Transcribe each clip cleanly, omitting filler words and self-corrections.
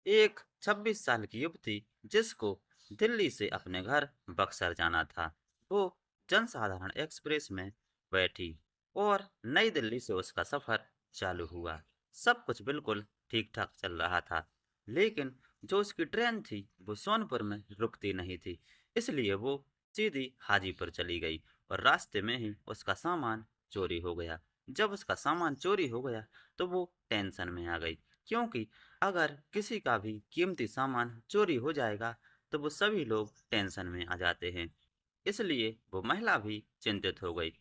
एक 26 साल की युवती जिसको दिल्ली से अपने घर बक्सर जाना था, वो जनसाधारण एक्सप्रेस में बैठी और नई दिल्ली से उसका सफर चालू हुआ। सब कुछ बिल्कुल ठीक-ठाक चल रहा था, लेकिन जो उसकी ट्रेन थी, वो सोनपुर में रुकती नहीं थी। इसलिए वो सीधी हाजीपुर चली गई और रास्ते में ही उसका सामान चोरी हो गया। जब उसका सामान चोरी हो गया, तो वो टेंशन में आ गई, क्योंकि अगर किसी का भी कीमती सामान चोरी हो जाएगा तो वो सभी लोग टेंशन में आ जाते हैं। इसलिए वो महिला भी चिंतित हो गई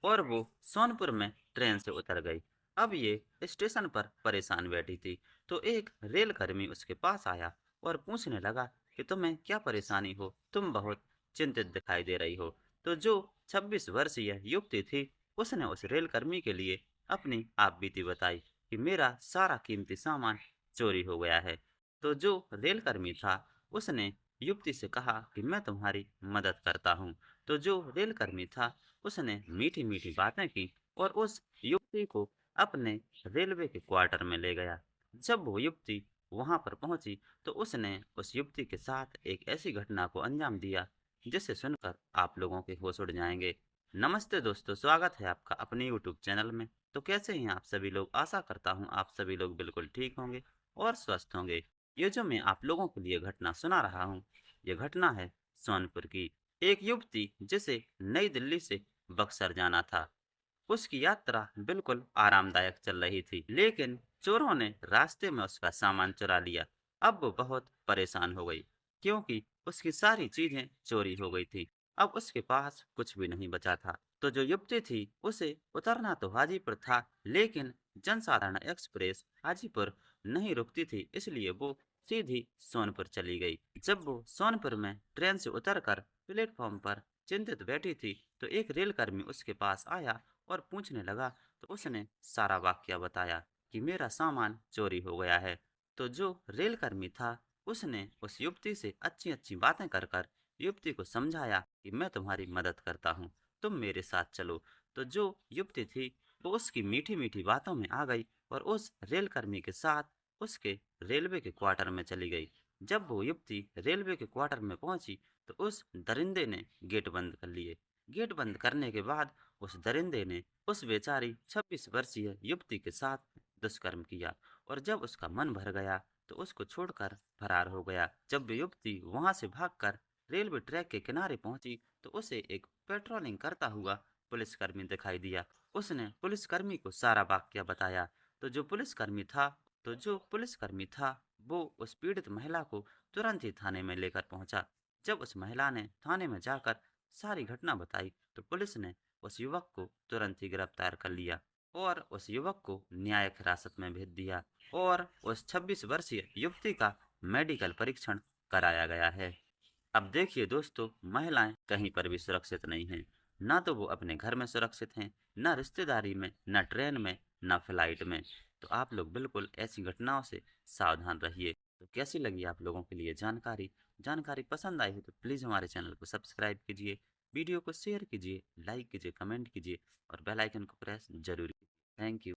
और वो सोनपुर में ट्रेन से उतर गई। अब ये स्टेशन पर परेशान बैठी थी, तो एक रेलकर्मी उसके पास आया और पूछने लगा कि तुम्हें क्या परेशानी हो, तुम बहुत चिंतित दिखाई दे रही हो। तो जो 26 वर्षीय युवती थी, उसने उस रेलकर्मी के लिए अपनी आप बीती बताई कि मेरा सारा कीमती सामान चोरी हो गया है। तो जो रेलकर्मी था, उसने युवती से कहा कि मैं तुम्हारी मदद करता हूँ। तो जो रेलकर्मी था, उसने मीठी-मीठी बातें की और उस युवती को अपने रेलवे के क्वार्टर में ले गया। जब वो युवती वहाँ पर पहुँची, तो उसने उस युवती के साथ एक ऐसी घटना को अंजाम दिया, जिसे सुनकर आप लोगों के होश उड़ जाएँगे। नमस्ते दोस्तों, स्वागत है आपका अपने यूट्यूब चैनल में। तो कैसे हैं आप सभी लोग? आशा करता हूँ आप सभी लोग बिल्कुल ठीक होंगे और स्वस्थ होंगे। ये जो मैं आप लोगों के लिए घटना सुना रहा हूँ, ये घटना है सोनपुर की। एक युवती जिसे नई दिल्ली से बक्सर जाना था, उसकी यात्रा बिल्कुल आरामदायक चल रही थी, लेकिन चोरों ने रास्ते में उसका सामान चुरा लिया। अब वो बहुत परेशान हो गई, क्योंकि उसकी सारी चीजें चोरी हो गई थी। अब उसके पास कुछ भी नहीं बचा था। तो जो युवती थी, उसे उतरना तो हाजीपुर था, लेकिन जनसाधारण एक्सप्रेस हाजीपुर नहीं रुकती थी, इसलिए वो सीधी सोनपुर चली गई। जब वो सोनपुर में ट्रेन से उतरकर प्लेटफॉर्म पर चिंतित बैठी थी, तो एक रेलकर्मी उसके पास आया और पूछने लगा। तो उसने सारा वाकया बताया कि मेरा सामान चोरी हो गया है। तो जो रेलकर्मी था, उसने उस युवती से अच्छी-अच्छी बातें कर कर युवती को समझाया कि मैं तुम्हारी मदद करता हूँ, तुम मेरे साथ चलो। तो जो युवती थी, वो उसकी मीठी-मीठी बातों में आ गई और उस रेलकर्मी के साथ उसके रेलवे के क्वार्टर में चली गई। जब वो युवती रेलवे के क्वार्टर में पहुंची, तो उस दरिंदे ने गेट बंद कर लिए। गेट बंद करने के बाद उस दरिंदे ने उस बेचारी 26 वर्षीय युवती के साथ दुष्कर्म किया और जब उसका मन भर गया, तो उसको छोड़कर फरार हो गया। जब वो युवती वहां से भागकर रेलवे ट्रैक के किनारे पहुंची, तो उसे एक पेट्रोलिंग करता हुआ पुलिसकर्मी दिखाई दिया। उसने पुलिसकर्मी को सारा वाकया बताया। तो जो पुलिसकर्मी था तो जो पुलिसकर्मी था, वो उस पीड़ित महिला को तुरंत ही थाने में लेकर पहुंचा। जब उस महिला ने थाने में जाकर सारी घटना बताई, तो पुलिस ने उस युवक को तुरंत ही गिरफ्तार कर लिया और उस युवक को न्यायिक हिरासत में भेज दिया और उस 26 वर्षीय युवती का मेडिकल परीक्षण कराया गया है। अब देखिए दोस्तों, महिलाएं कहीं पर भी सुरक्षित नहीं हैं। ना तो वो अपने घर में सुरक्षित हैं, ना रिश्तेदारी में, ना ट्रेन में, ना फ्लाइट में। तो आप लोग बिल्कुल ऐसी घटनाओं से सावधान रहिए। तो कैसी लगी आप लोगों के लिए जानकारी? जानकारी पसंद आई हो तो प्लीज़ हमारे चैनल को सब्सक्राइब कीजिए, वीडियो को शेयर कीजिए, लाइक कीजिए, कमेंट कीजिए और बेल आइकन को प्रेस जरूर कीजिए। Thank you.